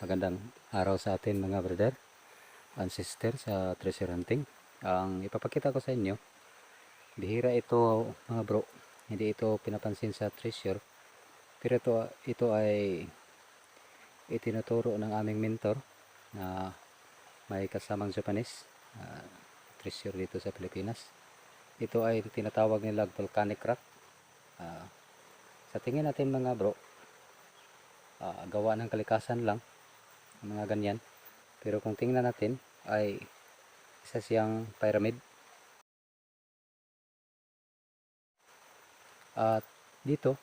Magandang araw sa atin mga brother and sister sa treasure hunting. Ang ipapakita ko sa inyo, bihira ito mga bro. Hindi ito pinapansin sa treasure. Pero ito ay itinuturo ng aming mentor na may kasamang Japanese treasure dito sa Pilipinas. Ito ay tinatawag nila volcanic rock. Sa tingin natin mga bro, gawa ng kalikasan lang mga ganyan, pero kung tingnan natin ay isa siyang pyramid. At dito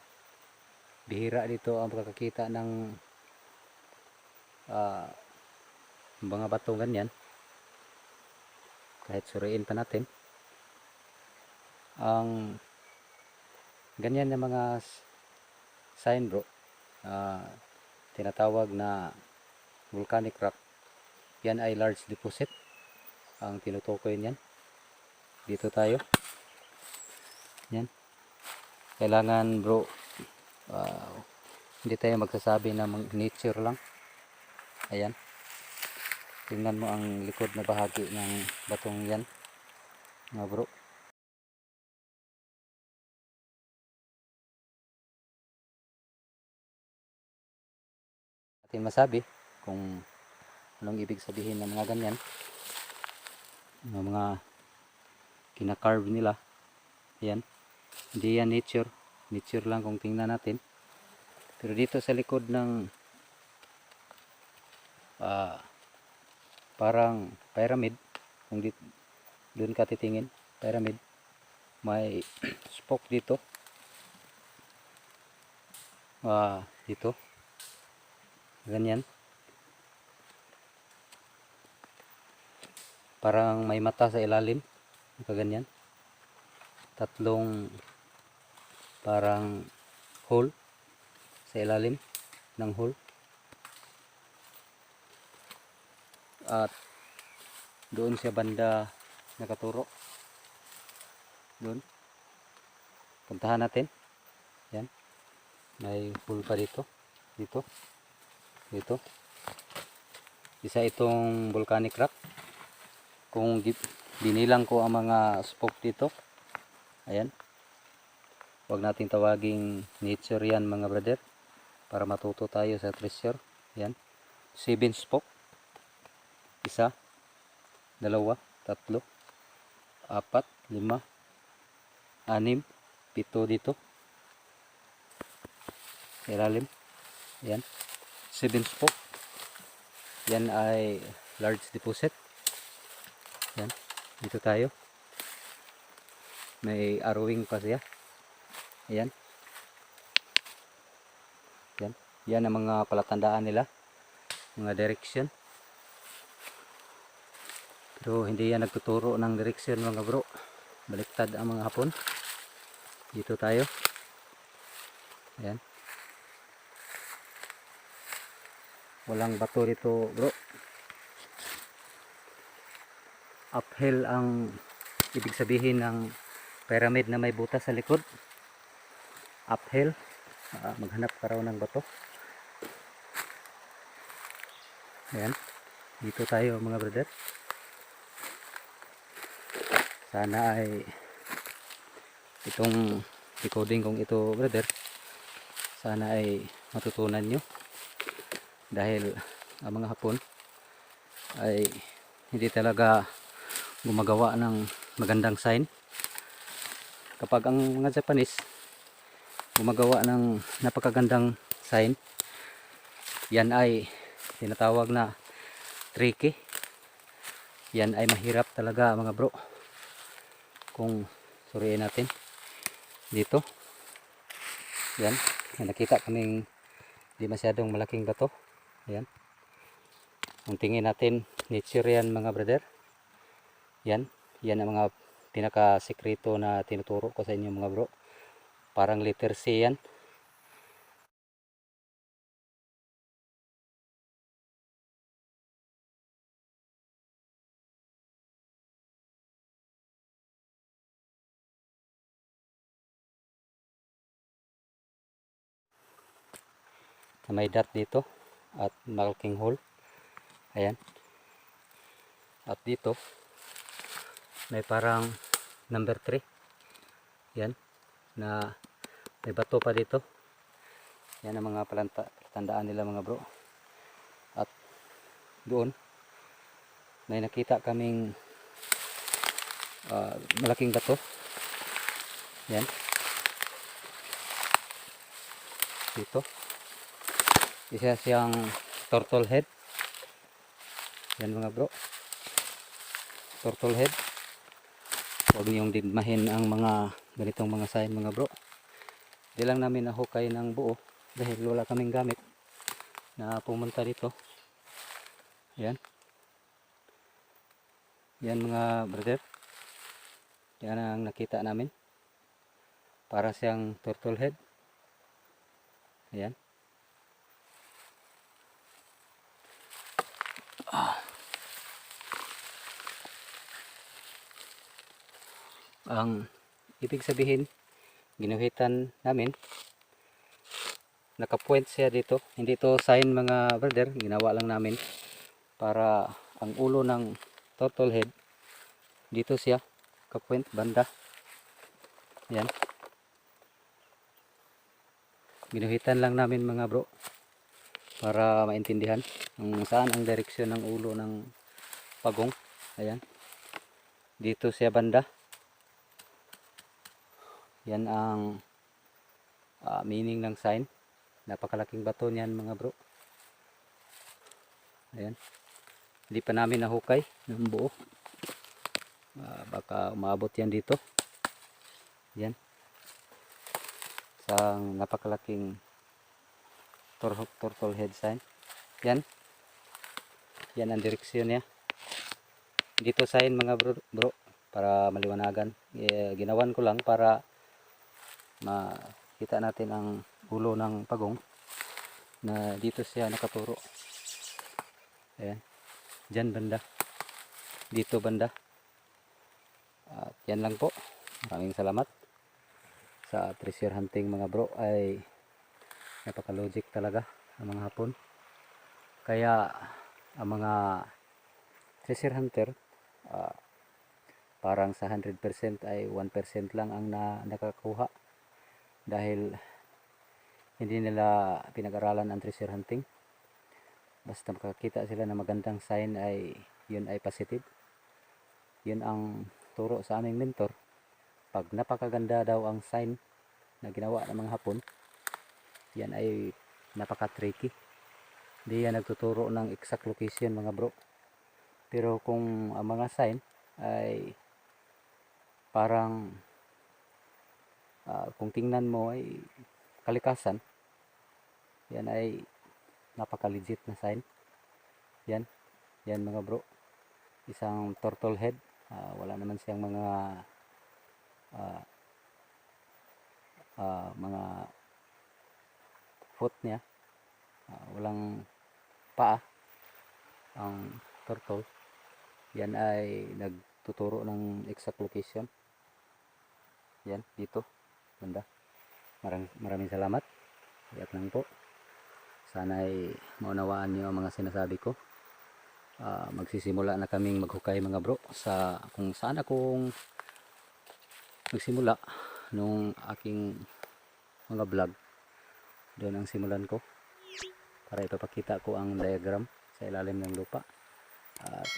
bihira dito ang pagkakita ng mga bato ganyan. Kahit suriin pa natin ang ganyan na mga sign bro, tinatawag na volcanic rock, yan ay large deposit ang tinutukoy niyan. Dito tayo, yan, kailangan bro, hindi tayo magsasabi na nature lang. Ayan, tingnan mo ang likod na bahagi ng batong yan mga bro. Atin masabi kung anong ibig sabihin ng mga ganyan, ng mga kina-carve nila. Ayan, hindi yan nature lang kung tingnan natin. Pero dito sa likod ng parang pyramid, kung doon ka titingin, pyramid, may spoke dito, dito ganyan, parang may mata sa ilalim, ganyan, tatlong parang hole sa ilalim ng hole. At doon siya banda nakaturo, doon puntahan natin. Yan, may hole pa dito, dito isa itong volcanic rock. Kung binilang ko ang mga spoke dito, ayan, wag nating tawaging nature yan mga brother, para matuto tayo sa treasure. Yan, 7 spoke, 1, 2, 3, 4, 5, 6, 7 dito ilalim. Yan, 7 spoke. Yan ay large deposit. Yan, dito tayo, may arrowing pa siya. Ayan, yan ang mga palatandaan nila, mga direction. Pero hindi yan nagtuturo ng direction mga bro, baliktad ang mga Hapon. Dito tayo, ayan, walang bato dito bro. Uphill ang ibig sabihin ng pyramid na may butas sa likod. Uphill, maghanap ka raw ng bato. Ayan, dito tayo mga brother. Sana ay itong recording kong ito brother, sana ay matutunan nyo, dahil ang mga Hapon ay hindi talaga gumagawa ng magandang sign. Kapag ang mga Japanese gumagawa ng napakagandang sign, yan ay tinatawag na tricky. Yan ay mahirap talaga mga bro. Kung suriin natin dito, yan, nakita kaming di masyadong malaking bato. Yan, kung tingin natin nature yan mga brother. Yan ang mga pinaka sekreto na tinuturo ko sa inyo mga bro. Parang letter C yan. May dot dito. at malaking hole. Ayan. At dito may parang number 3. Yan. Na may bato pa dito. Yan ang mga tandaan nila mga bro. At doon may nakita kaming malaking bato. Yan. Dito. Isa siyang turtle head. Yan mga bro. Turtle head. Huwag niyong digmahin ang mga ganitong mga sign mga bro. Di lang namin nahukay ng buo dahil wala kaming gamit na pumunta dito. Yan. Yan mga brother. Yan ang nakita namin. Para siyang turtle head. Ayan. Ang ibig sabihin, ginuhitan namin, nakapoint siya dito. Hindi to sign mga brother, ginawa lang namin para ang ulo ng turtle head dito siya kapoint banda. Yan. Ginuhitan lang namin mga bro para maintindihan kung saan ang direksyon ng ulo ng pagong. Ayan. Dito siya banda. Yan ang meaning ng sign. Napakalaking bato niyan mga bro. Ayan. Hindi pa namin nahukay ng buo. Baka umabot yan dito. Yan. Isang napakalaking turtle head sign. Yan. Yan ang direksyon niya. Dito sign mga bro para maliwanagan. Ginawan ko lang para makita natin ang ulo ng pagong na dito siya nakaturo. Ayan. Diyan banda. Dito banda. At yan lang po. Maraming salamat. Sa treasure hunting mga bro ay napaka-logic talaga ang mga hapon. Kaya ang mga treasure hunter parang sa 100% ay 1% lang ang nakakuha. Dahil hindi nila pinag-aralan ang treasure hunting. Basta makakita sila ng magandang sign ay yun ay positive. Yun ang turo sa aming mentor. Pag napakaganda daw ang sign na ginawa ng mga hapon, yan ay napaka-tricky. Hindi yan nagtuturo ng exact location mga bro. Pero kung ang mga sign ay parang kung tingnan mo ay kalikasan, yan ay napaka-legit na sign. Yan. Yan mga bro. Isang turtle head. Wala naman siyang mga foot niya. Walang paa ang turtle. Yan ay nagtuturo ng exact location. Yan dito banda. Maraming salamat. Iyak lang po. Sana ay maunawaan niyo ang mga sinasabi ko. Magsisimula na kaming maghukay mga bro sa kung saan akong nagsimula nung aking mga vlog. Doon ang simulan ko para ipapakita ko ang diagram sa ilalim ng lupa at